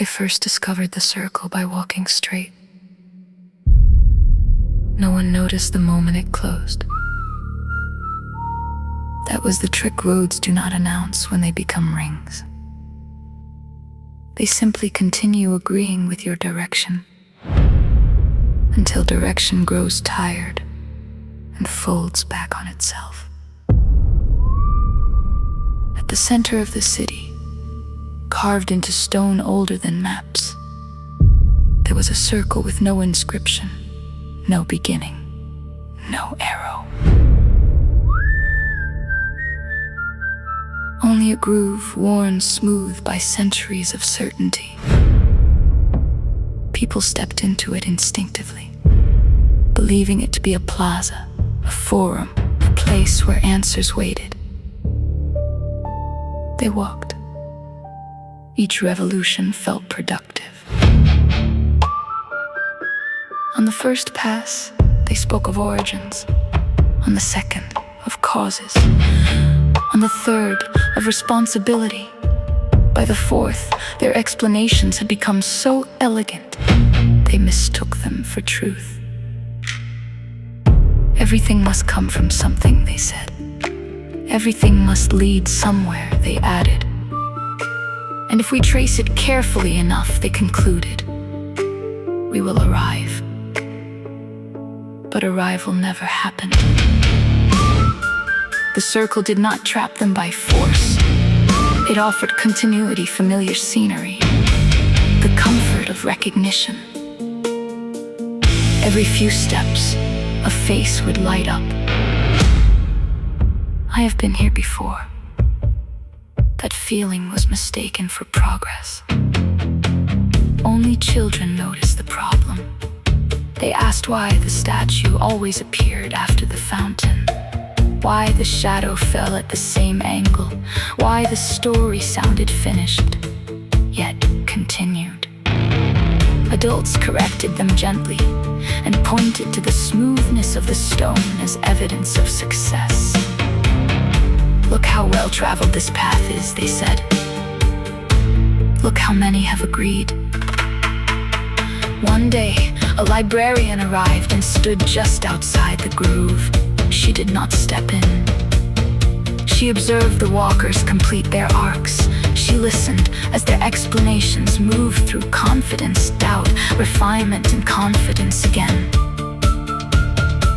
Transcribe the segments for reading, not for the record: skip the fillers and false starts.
They first discovered the circle by walking straight. No one noticed the moment it closed. That was the trick roads do not announce when they become rings. They simply continue agreeing with your direction until direction grows tired and folds back on itself. At the center of the city, carved into stone older than maps, there was a circle with no inscription, no beginning, no arrow. Only a groove worn smooth by centuries of certainty. People stepped into it instinctively, believing it to be a plaza, a forum, a place where answers waited. They walked. Each revolution felt productive. On the first pass, they spoke of origins. On the second, of causes. On the third, of responsibility. By the fourth, their explanations had become so elegant, they mistook them for truth. Everything must come from something, they said. Everything must lead somewhere, they added. And if we trace it carefully enough, they concluded, we will arrive. But arrival never happened. The circle did not trap them by force. It offered continuity, familiar scenery, the comfort of recognition. Every few steps, a face would light up. I have been here before. That feeling was mistaken for progress. Only children noticed the problem. They asked why the statue always appeared after the fountain, why the shadow fell at the same angle, why the story sounded finished, yet continued. Adults corrected them gently and pointed to the smoothness of the stone as evidence of success. Look how well-traveled this path is, they said. Look how many have agreed. One day, a librarian arrived and stood just outside the groove. She did not step in. She observed the walkers complete their arcs. She listened as their explanations moved through confidence, doubt, refinement, and confidence again.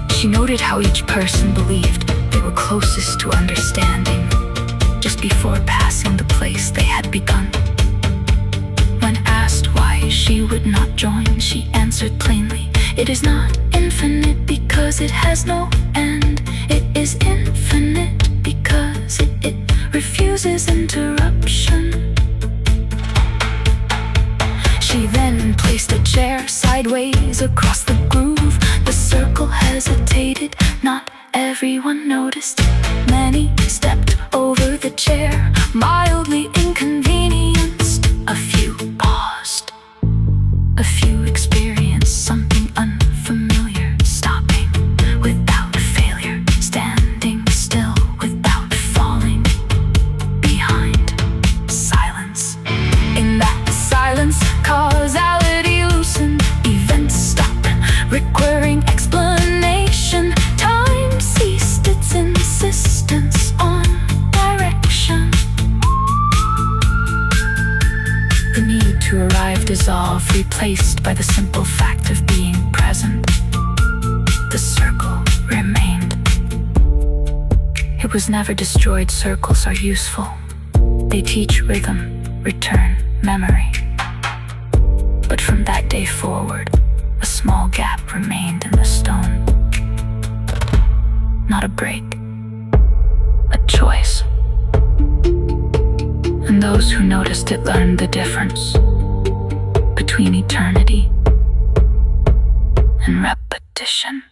She noted how each person believed they were closest to understanding just before passing the place they had begun. When asked why she would not join, she answered plainly, it is not infinite because it has no end. It is infinite because it refuses interruption. She then placed a chair sideways across the groove. The circle hesitated, not everyone noticed. Many stepped over the chair, mildly inconvenienced. A few paused. A few experienced something unfamiliar, stopping without failure, standing still without falling behind. Silence. In that silence, causality loosened. Events stopped, requiring explanation. Time ceased its insistence on direction. The need to arrive dissolved, replaced by the simple fact of being present. The circle remained. It was never destroyed. Circles are useful. They teach rhythm, return, memory. But from that day forward, a small gap remained in the stone. Not a break, a choice. And those who noticed it learned the difference between eternity and repetition.